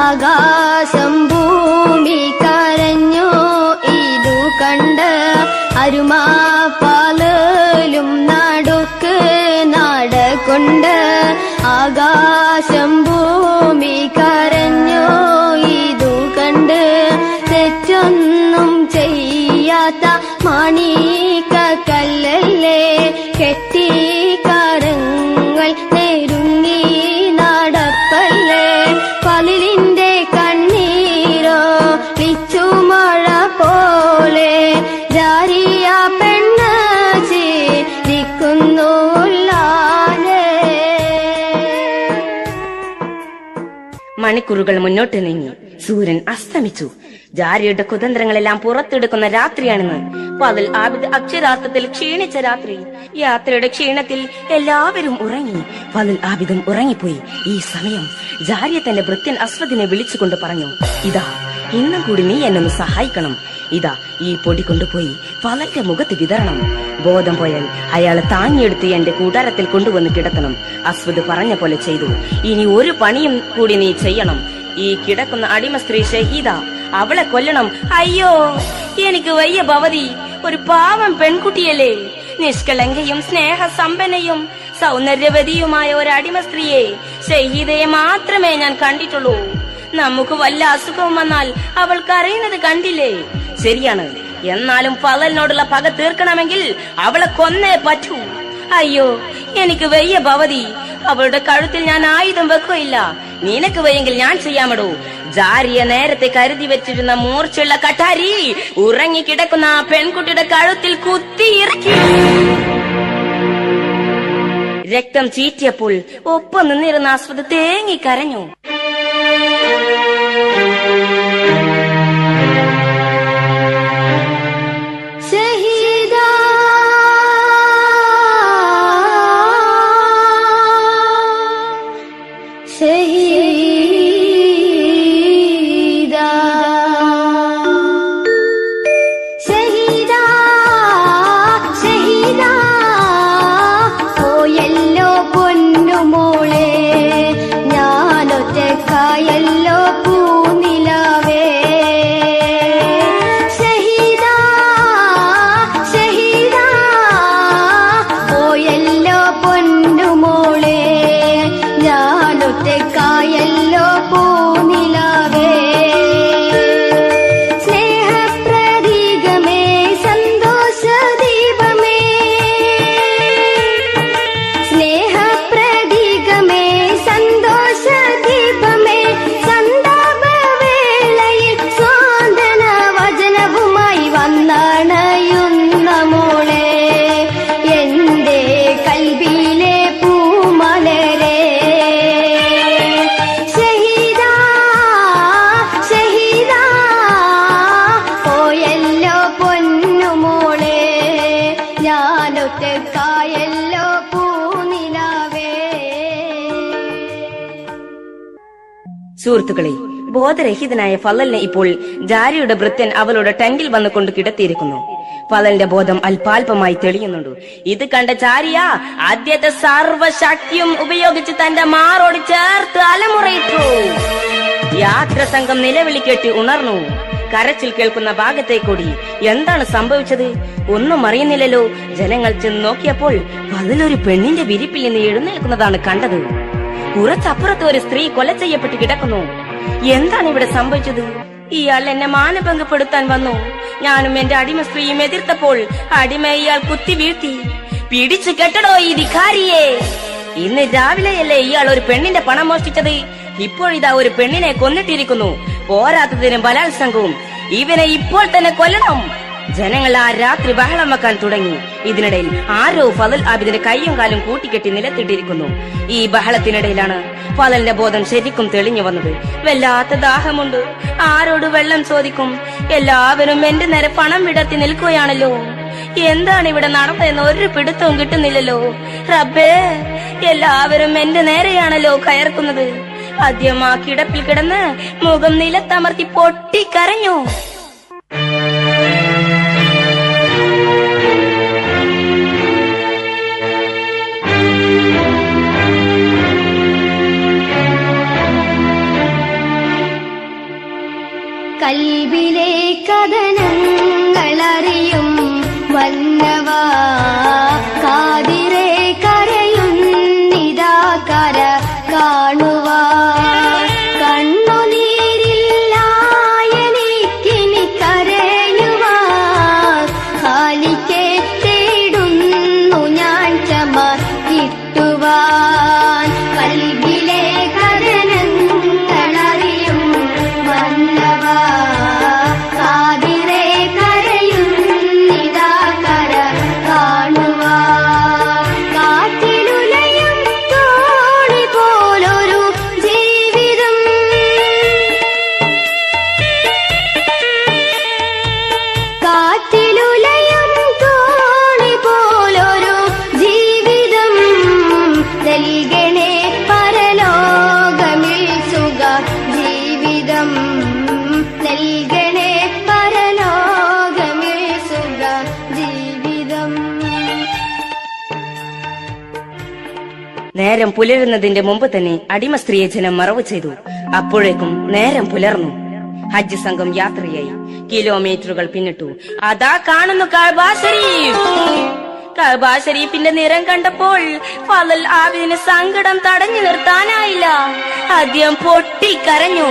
ആകാശം ഭൂമി കരഞ്ഞു ഇതു കണ്ട്. അരുമാ പലലും നടുക്ക് നടകൊണ്ട് ആകാശം ഭൂമി കരഞ്ഞു ഇതു കണ്ട്. തെറ്റൊന്നും ചെയ്യാത്ത മാണിക്കല്ലല്ലേ കെട്ടിക്കാരങ്ങൾ നെരുങ്ങി നടപ്പല്ലേ. പലലിന്റെ കണ്ണീരോ ലിച്ചുമഴ പോലെ ജാരിയ പെണ്ണ് ചിരിക്കുന്നു. മണിക്കൂറുകൾ മുന്നോട്ട് നീങ്ങി. സൂര്യൻ അസ്തമിച്ചു. ജാരിയുടെ കുതന്ത്രങ്ങളെല്ലാം പുറത്തെടുക്കുന്ന രാത്രിയാണെന്ന്. പലൽ ആബിദ് അക്ഷരാർത്ഥത്തിൽ ക്ഷീണിച്ച രാത്രി. യാത്രയുടെ ക്ഷീണത്തിൽ എല്ലാവരും ഉറങ്ങി. പലൽ ആബിദും ഉറങ്ങിപ്പോയി. ഈ സമയം ജാരിയ തന്റെ ഭൃത്യൻ അസ്വദിനെ വിളിച്ചുകൊണ്ട് പറഞ്ഞു, ഇതാ, ഇന്നും കൂടി നീ എന്നൊന്ന് സഹായിക്കണം. ഇതാ, ഈ പൊടി കൊണ്ടുപോയി പലന്റെ മുഖത്ത് വിതരണം. ബോധം പോയാൽ അയാളെ താങ്ങിയെടുത്ത് എന്റെ കൂടാരത്തിൽ കൊണ്ടുവന്ന് കിടത്തണം. അസ്വദ് പറഞ്ഞ പോലെ ചെയ്തു. ഇനി ഒരു പണിയും കൂടി നീ ചെയ്യണം. ഈ കിടക്കുന്ന അടിമ സ്ത്രീ ഷഹീദ, അവളെ കൊല്ലണം. അയ്യോ, എനിക്ക് വയ്യ ഭവതി. ഒരു പാവം പെൺകുട്ടിയല്ലേ, നിഷ്കളങ്കയും സ്നേഹസമ്പന്നയും സൗന്ദര്യവതിയുമായ ഒരു അടിമ സ്ത്രീയെ, ഷഹീദയെ മാത്രമേ ഞാൻ കണ്ടിട്ടുള്ളൂ. നമുക്ക് വല്ല അസുഖവും വന്നാൽ അവൾ കരയുന്നത് കണ്ടില്ലേ? ശരിയാണ്, എന്നാലും ഫളലിനോടുള്ള പക തീർക്കണമെങ്കിൽ അവളെ കൊന്നേ പറ്റൂ. അയ്യോ, എനിക്ക് വയ്യ ഭവതി. അവളുടെ കഴുത്തിൽ ഞാൻ ആയുധം വെക്കുകയില്ല. നിനക്ക് വയ്യെങ്കിൽ ഞാൻ ചെയ്യാമടോ. ജാരിയ നേരത്തെ കരുതി വെച്ചിരുന്ന മൂർച്ചയുള്ള കട്ടാരി ഉറങ്ങിക്കിടക്കുന്ന ആ പെൺകുട്ടിയുടെ കഴുത്തിൽ കുത്തിയിറക്കി. രക്തം ചീറ്റിയപ്പോൾ ഒപ്പം നിന്നിരുന്ന ആസ്വദ തേങ്ങി കരഞ്ഞു. സുഹൃത്തുക്കളെ, ബോധരഹിതനായ ഫളലിനെ ഇപ്പോൾ ജാരിയുടെ ഭൃത്യൻ അവളുടെ ടെന്റിൽ വന്നുകൊണ്ട് കിടത്തിയിരിക്കുന്നു. ഫളലിന്റെ ബോധം അല്പാൽപമായി തെളിയുന്നുണ്ട്. ഇത് കണ്ട ജാരിയ ആദ്യത്തെ സർവശക്തിയും ഉപയോഗിച്ച് തന്റെ മാറോട് ചേർത്ത് അലമുറയിട്ടു. യാത്ര സംഘം നിലവിളി കേട്ട് ഉണർന്നു. കരച്ചിൽ കേൾക്കുന്ന ഭാഗത്തേക്കൂടി എന്താണ് സംഭവിച്ചത് ഒന്നും അറിയുന്നില്ലല്ലോ. ജനങ്ങൾ ചെന്ന് നോക്കിയപ്പോൾ ഫളലൊരു പെണ്ണിന്റെ വിരിപ്പിൽ നിന്ന് എഴുന്നേൽക്കുന്നതാണ് കണ്ടത്. കുറച്ചപ്പുറത്ത് ഒരു സ്ത്രീ കൊല ചെയ്യപ്പെട്ട് കിടക്കുന്നു. എന്താണ് ഇവിടെ സംഭവിച്ചത്? ഇയാൾ എന്നെ മാനഭംഗപ്പെടുത്താൻ വന്നു. ഞാനും എന്റെ അടിമ സ്ത്രീയും എതിർത്തപ്പോൾ അടിമയെ ഇയാൾ കുത്തി വീഴ്ത്തി. പിടിച്ചു കെട്ടടോ ഈ ധിക്കാരിയെ. ഇന്ന് രാവിലെയല്ലേ ഇയാൾ ഒരു പെണ്ണിന്റെ പണം മോഷ്ടിച്ചത്? ഇപ്പോഴിതാ ഒരു പെണ്ണിനെ കൊന്നിട്ടിരിക്കുന്നു. പോരാത്തതിന് ബലാത്സംഗവും. ഇവനെ ഇപ്പോൾ തന്നെ കൊല്ലണം. ജനങ്ങൾ ആ രാത്രി ബഹളം വെക്കാൻ തുടങ്ങി. ഇതിനിടയിൽ ആരോ ഫളൽ ആബിദിന്റെ കയ്യും കാലും കൂട്ടിക്കെട്ടി നിലത്തിട്ടിരിക്കുന്നു. ഈ ബഹളത്തിനിടയിലാണ് ഫളലിന്റെ ബോധം ശരിക്കും തെളിഞ്ഞു വന്നത്. വല്ലാത്ത ദാഹമുണ്ട്, ആരോട് വെള്ളം ചോദിക്കും? എല്ലാവരും എന്റെ നേരെ പണം വിടർത്തി നിൽക്കുകയാണല്ലോ. എന്താണ് ഇവിടെ നടന്നതെന്ന് ഒരു പിടുത്തവും കിട്ടുന്നില്ലല്ലോ. റബ്ബേ, എല്ലാവരും എന്റെ നേരെയാണല്ലോ കയർക്കുന്നത്. ആദ്യം ആ കിടപ്പിൽ കിടന്ന് മുഖം നിലത്തമർത്തി പൊട്ടിക്കരഞ്ഞു. കൽബിലെ കഥനങ്ങളറിയും വന്നവാ കാതിരെ കരയുന്നിതാ കര കാണുവാ. കണ്ണുനീരില്ല എനിക്കിനി കരയുവാ. കാലിക്കെ തേടുന്നു ഞാൻ ക്ഷമ കിട്ടുവാൻ. കൽബിലെ കഥനങ്ങളറിയും വന്നവാ കാതിരെ കരയുന്നിതാ കര കാണുവാ. കാറ്റിലുലയും തോണി പോലൊരു നേരം പുലരുന്നതിന്റെ മുമ്പ് തന്നെ അടിമ സ്ത്രീയെ ജനം മറവ് ചെയ്തു. അപ്പോഴേക്കും നേരം പുലർന്നു. ഹജ്ജ് സംഘം യാത്രയായി. കിലോമീറ്ററുകൾ പിന്നിട്ടു. അതാ കാണുന്നു കഅബ ശരീഫ്. കഅബ ശരീഫിന്റെ നിറം കണ്ടപ്പോൾ ഫളൽ ആബിദിന് സങ്കടം തടഞ്ഞു നിർത്താനായില്ല. അദ്ദേഹം പൊട്ടിക്കരഞ്ഞു.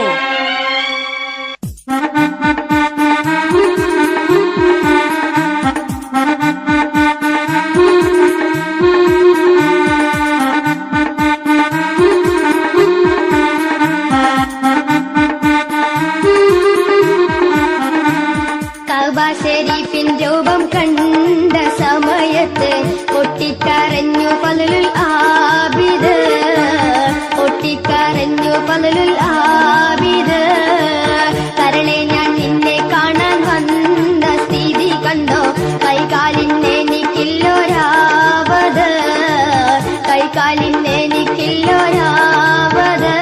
കഅബ ശരീഫിൻ രൂപം കണ്ട സമയത്ത് പൊട്ടിക്കരഞ്ഞു ഫളലുൽ ആബിദ്. പൊട്ടിക്കരഞ്ഞു ഫളലുൽ ആബിദ്. കരളെ ഞാൻ നിന്നെ കാണാൻ വന്ന സ്ഥിതി കണ്ടോ, കൈകാലിനെനിക്കില്ലോരാവത്. കൈകാലിനെനിക്കില്ലോരാവത്.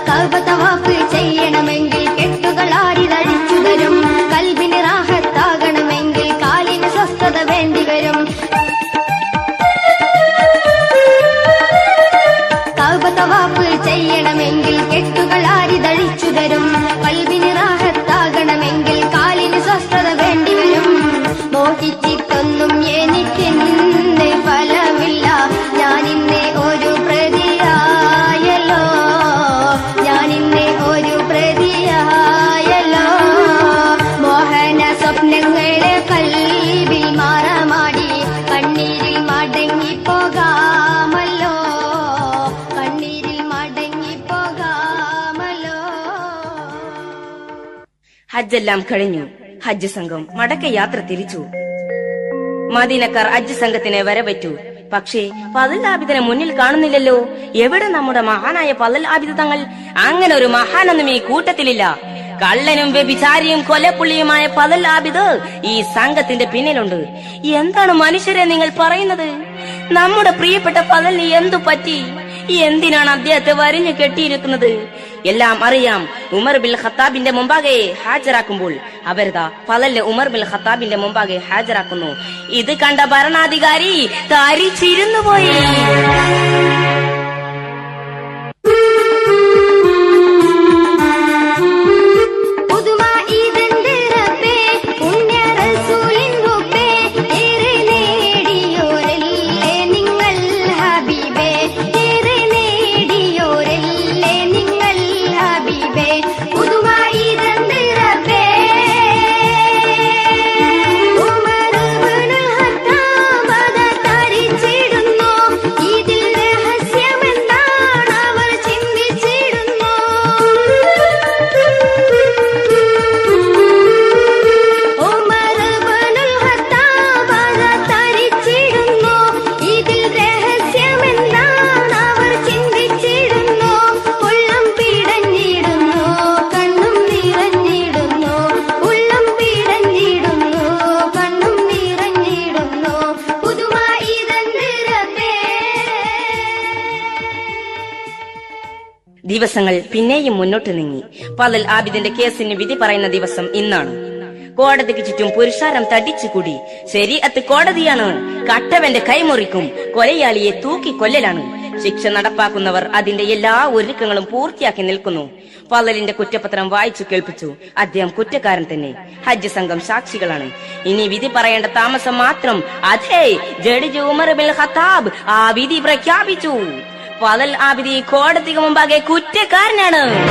കഅബ തവാഫ് ചെയ്യണമെങ്കിൽ കെട്ടുകൾ ആരിതഴിച്ചു തരും. കൽബിന് റാഹത്താകണമെങ്കിൽ കാലിന് സ്വസ്ഥത വേണ്ടിവരും. കഅബ തവാഫ് ചെയ്യണമെങ്കിൽ കെട്ടുകൾ ആരിതഴിച്ചു തരും. കൽബിന് റാഹത്താകണമെങ്കിൽ കാലിന് സ്വസ്ഥത വേണ്ടിവരും. മോഹിച്ചിട്ടൊന്നും എനിക്കിന്ന് ഫലമില്ല. ഞാനിന്നെ ഒരു പ്രതിയായല്ലോ. ഞാനിന്നെ ഒരു പ്രതിയായല്ലോ. മോഹന സ്വപ്നങ്ങളെ കൽബിൽ മാറമാടി കണ്ണീരിൽ മടങ്ങിപ്പോകാമല്ലോ. കണ്ണീരിൽ മടങ്ങിപ്പോകാമല്ലോ. ഹജ്ജെല്ലാം കഴിഞ്ഞു. ഹജ്ജ് സംഘം മടക്ക യാത്ര തിരിച്ചു. മദീനക്കാർ ഹജ്ജ് സംഘത്തിനെ വരവേറ്റു. പക്ഷേ ഫളൽ ആബിദിനെ മുന്നിൽ കാണുന്നില്ലല്ലോ. എവിടെ നമ്മുടെ മഹാനായ ഫളൽ ആബിദ് തങ്ങൾ? അങ്ങനെ ഒരു മഹാനൊന്നും ഈ കൂട്ടത്തിലില്ല. കള്ളനും വ്യഭിചാരിയും കൊലപ്പുള്ളിയുമായ ഫളൽ ആബിദ് ഈ സംഘത്തിന്റെ പിന്നിലുണ്ട്. എന്താണ് മനുഷ്യരെ നിങ്ങൾ പറയുന്നത്? നമ്മുടെ പ്രിയപ്പെട്ട ഫളലിന് എന്തു പറ്റി? എന്തിനാണ് അദ്ദേഹത്തെ വരിഞ്ഞു കെട്ടിയിരിക്കുന്നത്? എല്ലാം അറിയാം. ഉമർ ബിൻ ഖത്താബിന്റെ മുമ്പാകെ ഹാജരാക്കുമ്പോൾ അവരതാ ഫളലിനെ ഉമർ ബിൻ ഖത്താബിന്റെ മുമ്പാകെ ഹാജരാക്കുന്നു. ഇത് കണ്ട ഭരണാധികാരി തരിച്ചിരുന്നു പോയി. ദിവസങ്ങൾ പിന്നെയും മുന്നോട്ട് നീങ്ങി. ഫളൽ ആബിദിന്റെ കേസിന് വിധി പറയുന്ന ദിവസം ഇന്നാണ്. കോടതിക്ക് ചുറ്റും പുരുഷാരം തടിച്ചുകൂടി. ശരീഅത്ത് കോടതിയാണ്. കട്ടവന്റെ കൈമുറിക്കും, കൊലയാളിയെ തൂക്കി കൊല്ലലാണ്. ശിക്ഷ നടപ്പാക്കുന്നവർ അതിന്റെ എല്ലാ ഒരുക്കങ്ങളും പൂർത്തിയാക്കി നിൽക്കുന്നു. ഫളലിന്റെ കുറ്റപത്രം വായിച്ചു കേൾപ്പിച്ചു. അദ്ദേഹം കുറ്റക്കാരൻ തന്നെ. ഹജ്ജ് സംഘം സാക്ഷികളാണ്. ഇനി വിധി പറയേണ്ട താമസം മാത്രം. അതെ, ജഡ്ജി ഉമർ ബിൻ ഖത്താബ് ആ വിധി പ്രഖ്യാപിച്ചു. ഫളൽ ആബിദി കോടതിക്ക് മുമ്പാകെ കുറ്റക്കാരനാണ്.